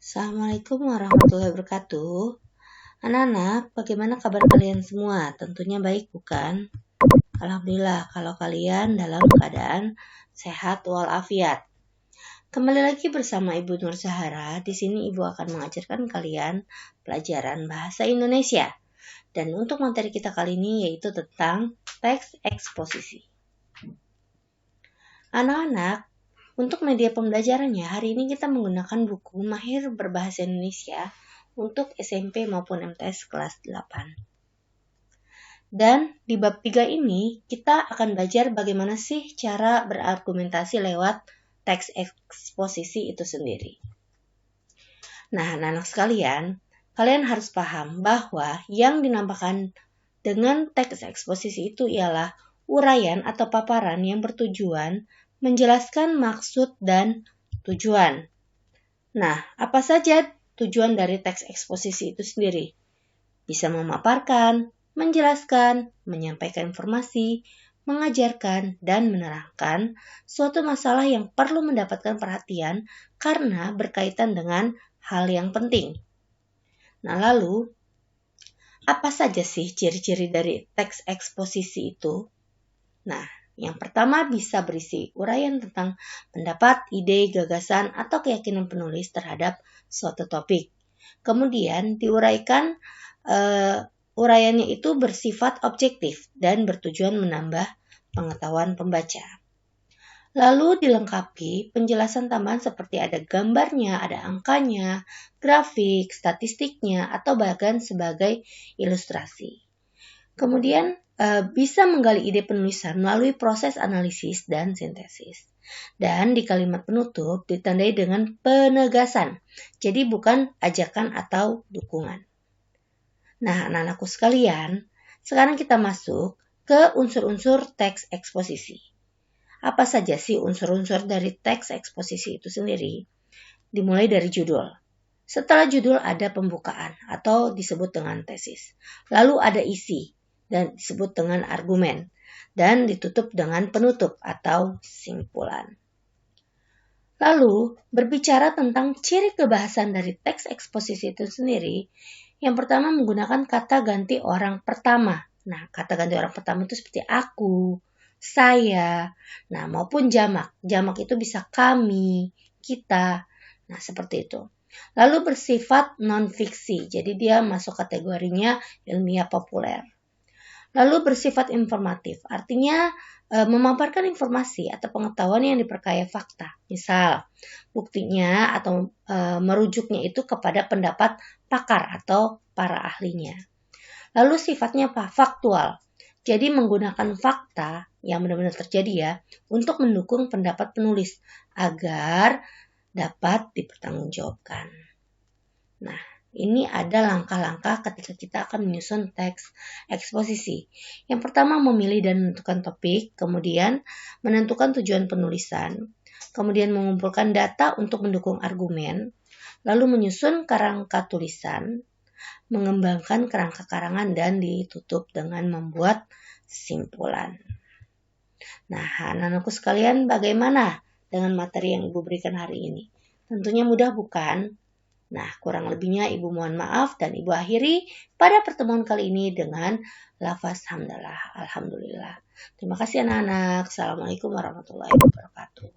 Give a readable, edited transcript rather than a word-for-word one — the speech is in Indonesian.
Assalamualaikum warahmatullahi wabarakatuh. Anak-anak, bagaimana kabar kalian semua? Tentunya baik, bukan? Alhamdulillah, kalau kalian dalam keadaan sehat walafiat. Kembali lagi bersama Ibu Nur Zahara. Di sini Ibu akan mengajarkan kalian pelajaran bahasa Indonesia. Dan untuk materi kita kali ini yaitu tentang teks eksposisi. Anak-anak, untuk media pembelajarannya, hari ini kita menggunakan buku Mahir Berbahasa Indonesia untuk SMP maupun MTS kelas 8. Dan di bab 3 ini, kita akan belajar bagaimana sih cara berargumentasi lewat teks eksposisi itu sendiri. Nah, anak-anak sekalian, kalian harus paham bahwa yang dinamakan dengan teks eksposisi itu ialah uraian atau paparan yang bertujuan menjelaskan maksud dan tujuan. Nah, apa saja tujuan dari teks eksposisi itu sendiri? Bisa memaparkan, menjelaskan, menyampaikan informasi, mengajarkan, dan menerangkan suatu masalah yang perlu mendapatkan perhatian karena berkaitan dengan hal yang penting. Nah, lalu, apa saja sih ciri-ciri dari teks eksposisi itu? Nah, yang pertama bisa berisi uraian tentang pendapat, ide, gagasan, atau keyakinan penulis terhadap suatu topik. Kemudian diuraikan uraiannya itu bersifat objektif dan bertujuan menambah pengetahuan pembaca. Lalu dilengkapi penjelasan tambahan seperti ada gambarnya, ada angkanya, grafik, statistiknya, atau bahkan sebagai ilustrasi. Kemudian bisa menggali ide penulisan melalui proses analisis dan sintesis. Dan di kalimat penutup ditandai dengan penegasan. Jadi bukan ajakan atau dukungan. Nah, anak-anakku sekalian, sekarang kita masuk ke unsur-unsur teks eksposisi. Apa saja sih unsur-unsur dari teks eksposisi itu sendiri? Dimulai dari judul. Setelah judul ada pembukaan atau disebut dengan tesis. Lalu ada isi dan disebut dengan argumen. Dan ditutup dengan penutup atau simpulan. Lalu, berbicara tentang ciri kebahasan dari teks eksposisi itu sendiri, yang pertama menggunakan kata ganti orang pertama. Nah, kata ganti orang pertama itu seperti aku, saya, nah maupun jamak. Jamak itu bisa kami, kita, nah seperti itu. Lalu bersifat non-fiksi, jadi dia masuk kategorinya ilmiah populer. Lalu bersifat informatif, artinya memaparkan informasi atau pengetahuan yang diperkaya fakta. Misal, buktinya atau merujuknya itu kepada pendapat pakar atau para ahlinya. Lalu sifatnya apa? Faktual. Jadi menggunakan fakta yang benar-benar terjadi ya untuk mendukung pendapat penulis agar dapat dipertanggungjawabkan. Nah, ini ada langkah-langkah ketika kita akan menyusun teks eksposisi. Yang pertama memilih dan menentukan topik, kemudian menentukan tujuan penulisan, kemudian mengumpulkan data untuk mendukung argumen, lalu menyusun kerangka tulisan, mengembangkan kerangka karangan, dan ditutup dengan membuat simpulan. Nah, anak-anakku sekalian, bagaimana dengan materi yang Ibu berikan hari ini? Tentunya mudah, bukan? Nah, kurang lebihnya Ibu mohon maaf dan Ibu akhiri pada pertemuan kali ini dengan lafaz hamdalah. Alhamdulillah. Terima kasih anak-anak. Assalamualaikum warahmatullahi wabarakatuh.